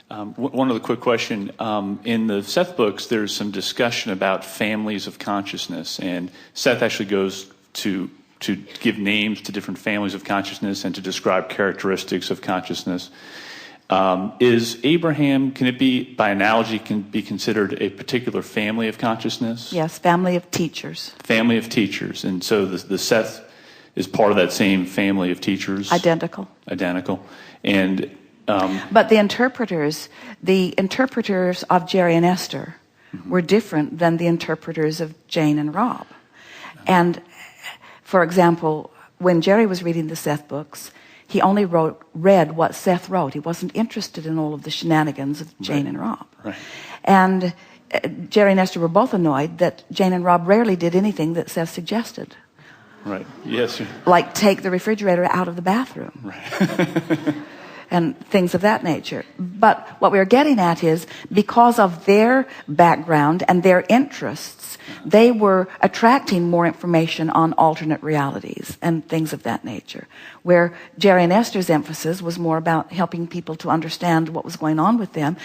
One other quick question. In the Seth books, there's some discussion about families of consciousness, and Seth actually goes to give names to different families of consciousness and to describe characteristics of consciousness. Is Abraham, can it be, by analogy, can be considered a particular family of consciousness? Yes, family of teachers. Family of teachers. And so the Seth is part of that same family of teachers? Identical. And but the interpreters of Jerry and Esther were different than the interpreters of Jane and Rob. And, for example, when Jerry was reading the Seth books, he only read what Seth wrote. He wasn't interested in all of the shenanigans of Jane and Rob. Right. And Jerry and Esther were both annoyed that Jane and Rob rarely did anything that Seth suggested. Right. Yes. Like take the refrigerator out of the bathroom. Right. And things of that nature. But what we're getting at is, because of their background and their interests, they were attracting more information on alternate realities and things of that nature. Where Jerry and Esther's emphasis was more about helping people to understand what was going on with them.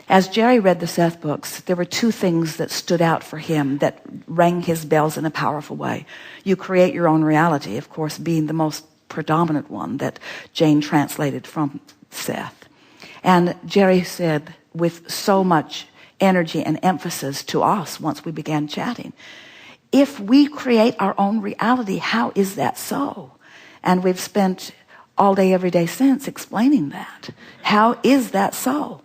As Jerry read the Seth books, there were two things that stood out for him that rang his bells in a powerful way. You create your own reality, of course, being the most predominant one that Jane translated from Seth. And Jerry said with so much energy and emphasis to us once we began chatting, if we create our own reality, how is that so? And we've spent all day, every day since explaining that. How is that so?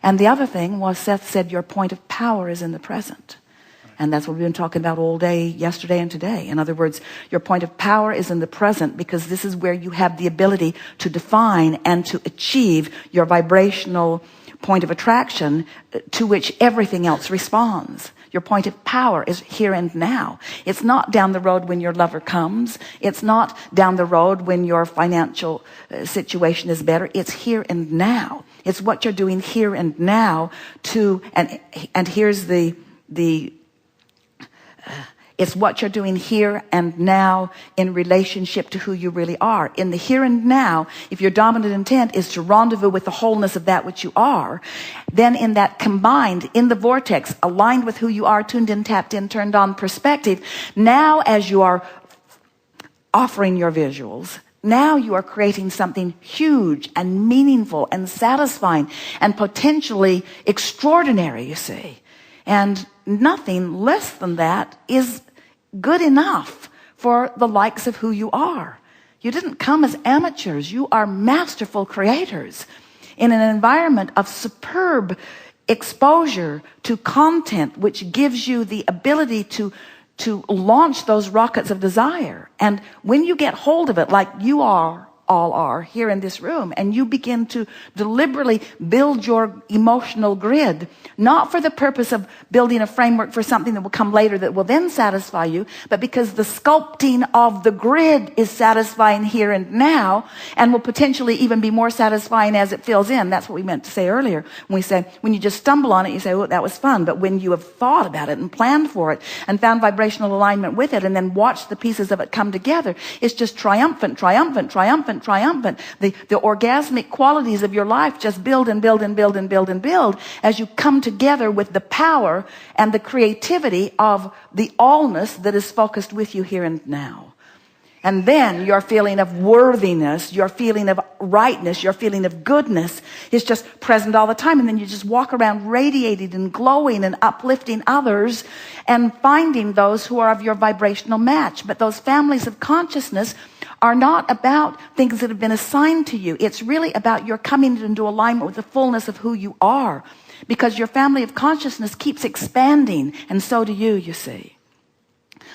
And the other thing was, Seth said, your point of power is in the present. And that's what we've been talking about all day, yesterday and today. In other words, your point of power is in the present, because this is where you have the ability to define and to achieve your vibrational point of attraction to which everything else responds. Your point of power is here and now. It's not down the road when your lover comes. It's not down the road when your financial situation is better. It's here and now. It's what you're doing here and now and here's it's what you're doing here and now in relationship to who you really are. In the here and now, if your dominant intent is to rendezvous with the wholeness of that which you are, then in that combined, in the vortex, aligned with who you are, tuned in, tapped in, turned on perspective, now as you are offering your visuals, now you are creating something huge and meaningful and satisfying and potentially extraordinary, you see. And nothing less than that is good enough for the likes of who you are. You didn't come as amateurs. You are masterful creators in an environment of superb exposure to content which gives you the ability to launch those rockets of desire. And when you get hold of it, like you all are here in this room, and you begin to deliberately build your emotional grid, not for the purpose of building a framework for something that will come later that will then satisfy you, but because the sculpting of the grid is satisfying here and now, and will potentially even be more satisfying as it fills in. That's what we meant to say earlier. When we say, when you just stumble on it, you say, oh, that was fun. But when you have thought about it and planned for it and found vibrational alignment with it and then watched the pieces of it come together, it's just triumphant. The orgasmic qualities of your life just build and build and build and build and build as you come together with the power and the creativity of the allness that is focused with you here and now. And then your feeling of worthiness, your feeling of rightness, your feeling of goodness is just present all the time. And then you just walk around radiating and glowing and uplifting others and finding those who are of your vibrational match. But those families of consciousness are not about things that have been assigned to you. It's really about your coming into alignment with the fullness of who you are, because your family of consciousness keeps expanding, and so do you, you see.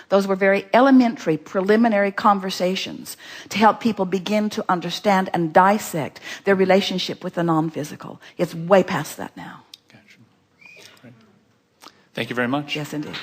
Those were very elementary, preliminary conversations to help people begin to understand and dissect their relationship with the non-physical. It's way past that now. Gotcha. Great. Thank you very much. Yes, indeed.